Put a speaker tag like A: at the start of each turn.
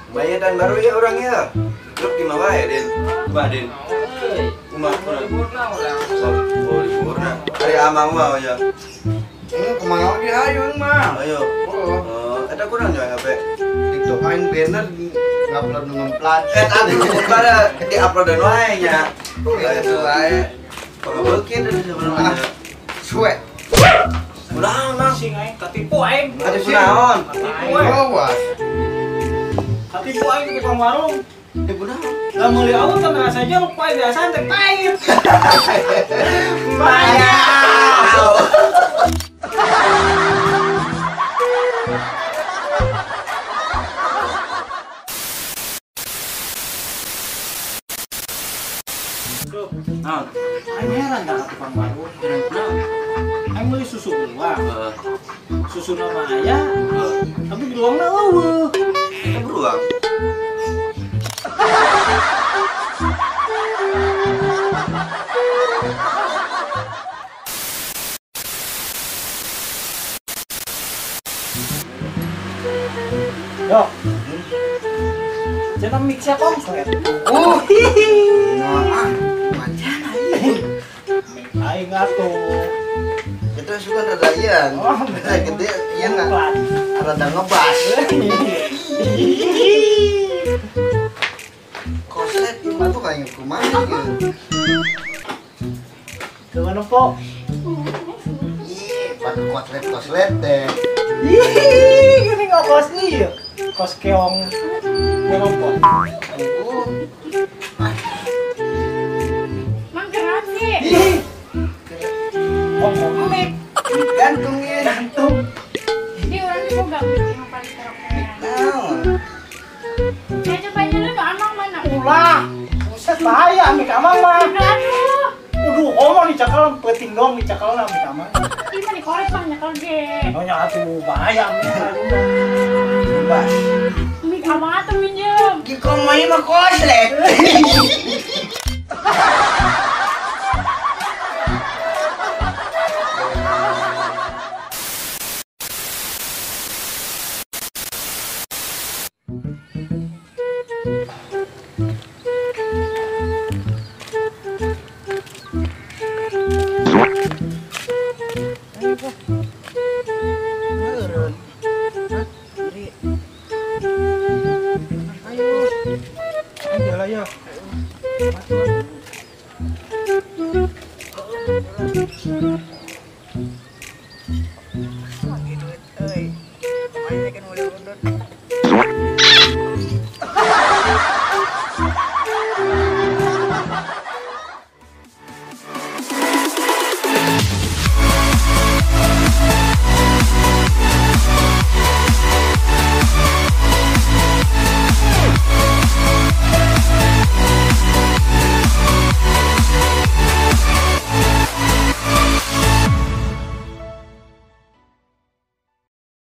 A: Banyak dan baru ya orangnya. Lu gimana ya, Den? Coba, Den. Rumah libur lah orang. Oh, libur nah. Hari amang mah ya.
B: Kemana lagi ayo mah?
A: Ayo. Ada kurang juga HP.
B: TikTok main banner ngupload ngemplat.
A: Aduh, pada di-upload dan wae nya.
B: Itu wae.
A: Kalau bikin dari sebelumnya.
B: Suwe.
A: Udah, Mang.
C: Sing aing katipu aing.
A: Katipu naon?
B: Awas.
C: Katipu aing di tukang warung.
A: Katipu naon?
C: Lah meuli awal kan rasa jeruk pae biasa teh pahit.
A: Naon?
C: Aing heran dah ka tukang warung. Aing meuli susu gua. Susu nama aya, tapi beruangna eueuh.
A: Itu beruang.
C: Yo. Cenah mixnya konslet.
B: Nah, macam
C: Aing atuh.
B: itu suka ada ian. Gede ian ada ngebas. Koslet itu tuh kayak kumaha gitu.
C: Kemana po?
B: Pada koslet deh.
C: Ih, gini nggak kos nih ya? Kos keong ngerokok.
D: Mang gerak sih.
C: Ih, ngomong mik,
B: Gantung ya.
C: gantung.
D: Di orang itu gak bikin apa di kerokokan.
B: Naon?
D: Saya coba dulu tuh amang mana?
C: Ulah, buset bahaya mik amang mah.
D: Aduh,
C: Udah ngomong di cakal, peting dong di cakal lah mik amang.
D: ini mah dikorek banyak kalau ge.
C: Nyonya atuh bahaya mik amang.
B: Bas.
D: Mik amang tuh minjem.
B: Di komai mah koslet.
C: Ayo lah ya.
B: Ayo.